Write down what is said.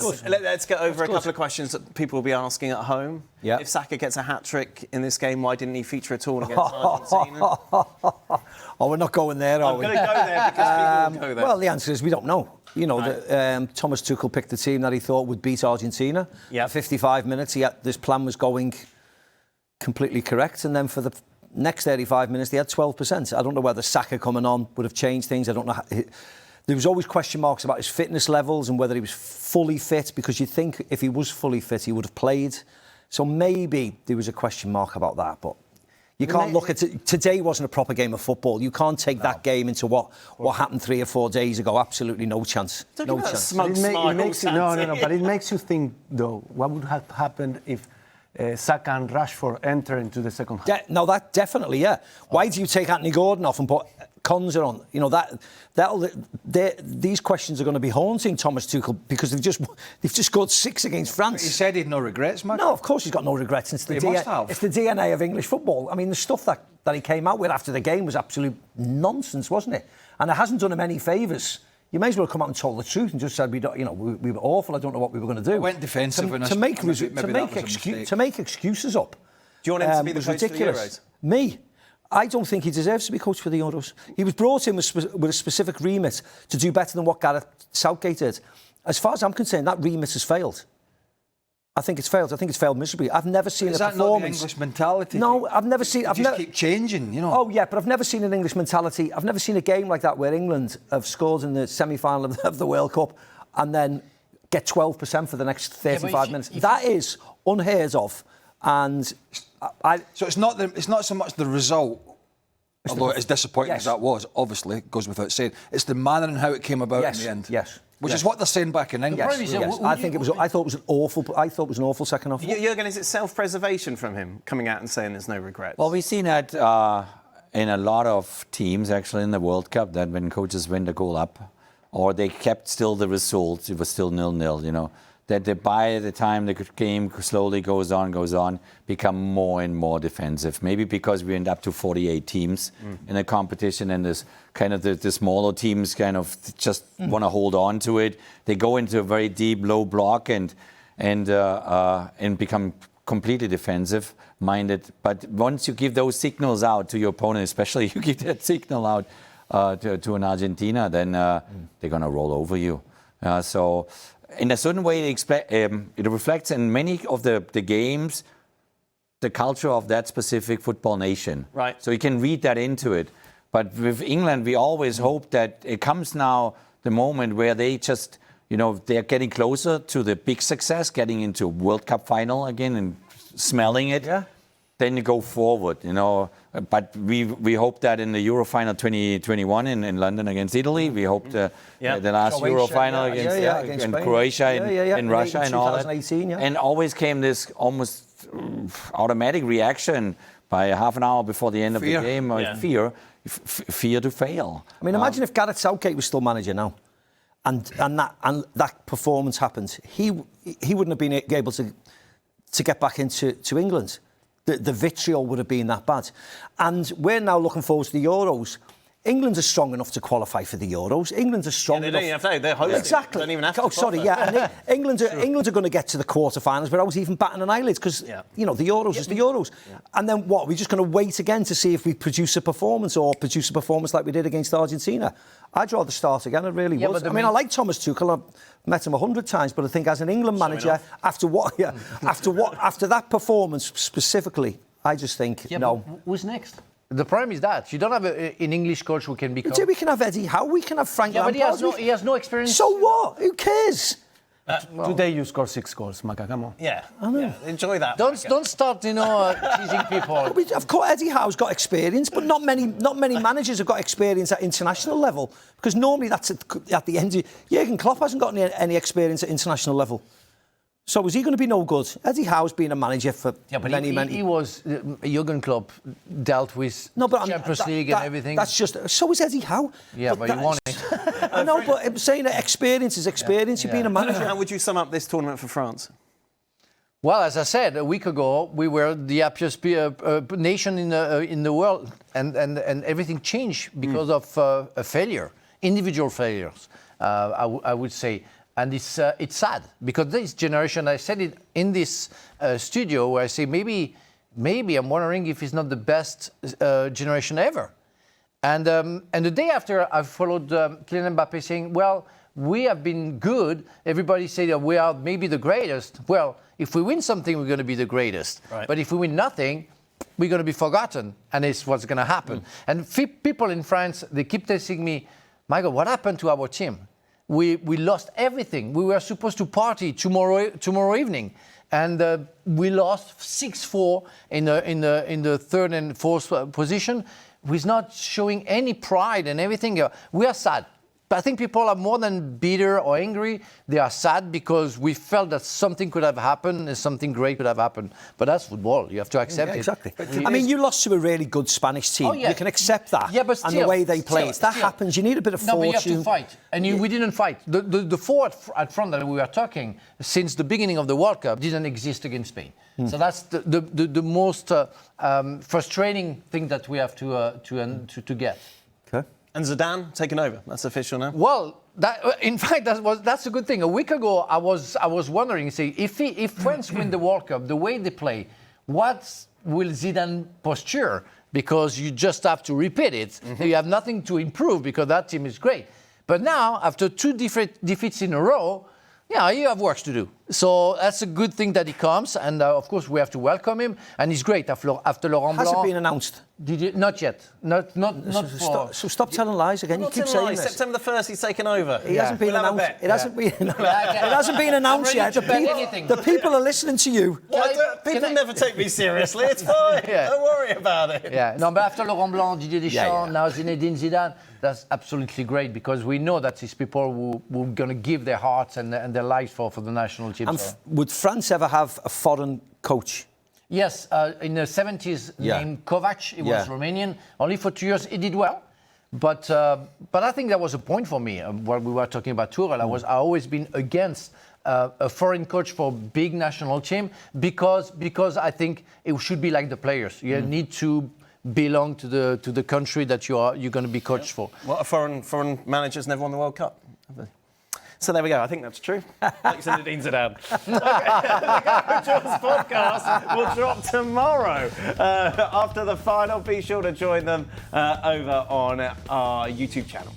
let's get over a couple of questions that people will be asking at home. Yeah. If Saka gets a hat-trick in this game, why didn't he feature at all against Argentina? Oh, we're not going there, are we? I'm going to go there because people will go there. Well, the answer is we don't know. You know, Thomas Tuchel picked the team that he thought would beat Argentina. Yeah. 55 minutes, this plan was going completely correct. And then for the next 35 minutes, they had 12%. I don't know whether Saka coming on would have changed things. I don't know. There was always question marks about his fitness levels and whether he was fully fit, because you'd think if he was fully fit, he would have played. So maybe there was a question mark about that, but you can't look at it. Today wasn't a proper game of football. You can't take that game into what happened 3 or 4 days ago. Absolutely no chance. No chance. But it makes you think, though, what would have happened if Saka and Rashford enter into the second half? No, that definitely, yeah. Why do you take Anthony Gordon off and put Konza on? You know, these questions are going to be haunting Thomas Tuchel, because they've just scored 6 against France. He said he'd no regrets, man. No, of course he's got no regrets. It's the DNA of English football. I mean, the stuff that he came out with after the game was absolute nonsense, wasn't it? And it hasn't done him any favours. You may as well come out and tell the truth and just said we were awful. I don't know what we were going to do. I went defensive to make excuses up. Do you want him to be the coach ridiculous. for the Euros? Me? I don't think he deserves to be coach for the Euros. He was brought in with a specific remit to do better than what Gareth Southgate did. As far as I'm concerned, that remit has failed. I think it's failed. I think it's failed miserably. I've never seen a performance. Is that not the English mentality? No, I've never seen. Keep changing, you know. Oh yeah, but I've never seen an English mentality. I've never seen a game like that where England have scored in the semi-final of the World Cup and then get 12% for the next 35 minutes. That is unheard of. And so it's not so much the result, although it's disappointing as that was. Obviously, it goes without saying. It's the manner and how it came about in the end. Yes. Which is what they're saying back in England. Yes. I thought it was an awful second half. Jürgen, is it self-preservation from him coming out and saying there's no regrets? Well, we've seen that in a lot of teams actually in the World Cup, that when coaches win the goal up, or they kept still the results, it was still 0-0. You know, that they, by the time the game slowly goes on, become more and more defensive. Maybe because we end up to 48 teams in a competition, and this kind of the smaller teams kind of just want to hold on to it. They go into a very deep, low block and become completely defensive minded. But once you give those signals out to your opponent, especially you give that signal out to an Argentina, then they're going to roll over you. So in a certain way, it reflects in many of the games the culture of that specific football nation. Right. So you can read that into it. But with England, we always hope that it comes now the moment where they just, you know, they're getting closer to the big success, getting into a World Cup final again and smelling it. Yeah. Then you go forward, you know. But we hope that in the Euro final 2021 in London against Italy, we hope the last Croatia, Euro final against Spain. Croatia in Russia and all that. Yeah. And always came this almost automatic reaction by half an hour before the end of the game, fear to fail. I mean, imagine if Gareth Southgate was still manager now, and that performance happened. He wouldn't have been able to get back into England. The vitriol would have been that bad. And we're now looking forward to the Euros. England are strong enough to qualify for the Euros. England are strong enough. They're hosting. Exactly. They don't even have to And England are going to get to the quarterfinals without even batting an eyelid, because you know the Euros is the Euros. Yeah. And then what? We're just going to wait again to see if we produce a performance like we did against Argentina. I'd rather start again. I really would. I mean, I like Thomas Tuchel. I've met him 100 times, but I think as an England manager, after that performance specifically, I just think no. Who's next? The problem is that you don't have an English coach who can become. We can have Eddie Howe. We can have Frank Lampard. But he has no experience. So what? Who cares? Today you score 6 goals, Maca. Come on. Yeah, enjoy that. Don't start, teasing people. Of course, Eddie Howe's got experience, but not many managers have got experience at international level, because normally that's at the end. Jürgen Klopp hasn't got any experience at international level. So is he going to be no good? Eddie Howe's been a manager for many. He was Jürgen Klopp dealt with Champions League and everything. That's just so is Eddie Howe. Yeah, but he won it. I know, but I'm saying that experience is experience. You've been a manager. How would you sum up this tournament for France? Well, as I said a week ago, we were the happiest nation in the world, and everything changed because of a failure, individual failures. I would say. And it's sad because this generation, I said it in this studio where I say maybe I'm wondering if it's not the best generation ever. And the day after, I followed Kylian Mbappé saying, well, we have been good. Everybody say that we are maybe the greatest. Well, if we win something, we're going to be the greatest. Right. But if we win nothing, we're going to be forgotten. And it's what's going to happen. And people in France, they keep telling me, Michael, what happened to our team? We lost everything. We were supposed to party tomorrow evening. And we lost 6-4 in the third and fourth position. We're not showing any pride and everything. We are sad. But I think people are more than bitter or angry. They are sad because we felt that something could have happened and something great could have happened. But that's football. You have to accept it. Exactly. I mean, you lost to a really good Spanish team. Oh, yeah. You can accept that. Yeah, but still, and the way they play. That happens. You need a bit of fortune. No, but you have to fight. And we didn't fight. The four at front that we were talking since the beginning of the World Cup didn't exist against Spain. So that's the most frustrating thing that we have to get. Okay. And Zidane taking over. That's official now. Well, in fact, that's a good thing. A week ago, I was wondering, say, if France win the World Cup, the way they play, what will Zidane posture? Because you just have to repeat it. You have nothing to improve because that team is great. But now, after 2 defeats in a row, yeah, you have work to do. So that's a good thing that he comes, and of course we have to welcome him. And he's great after Laurent Blanc. Has it been announced? Did you? Not yet. Not for. So stop telling lies again. You keep saying this. September the 1st, he's taken over. He hasn't been announced. It hasn't been. It hasn't been announced yet. The people are listening to you. People never take me seriously. It's fine. Don't worry about it. Yeah. No, but after Laurent Blanc, Didier Deschamps, now Zinedine Zidane, that's absolutely great because we know that these people who are going to give their hearts and their lives for the national team. And would France ever have a foreign coach? Yes, in the 70s, named Kovac. He was Romanian. Only for 2 years, he did well. But I think that was a point for me. When we were talking about Tuchel, I always been against a foreign coach for big national team because I think it should be like the players. You need to belong to the country that you're going to be coached for. Well, foreign managers never won the World Cup, have they? So there we go. I think that's true. Like Zinedine Zidane. Okay, the Garage podcast will drop tomorrow after the final. Be sure to join them over on our YouTube channel.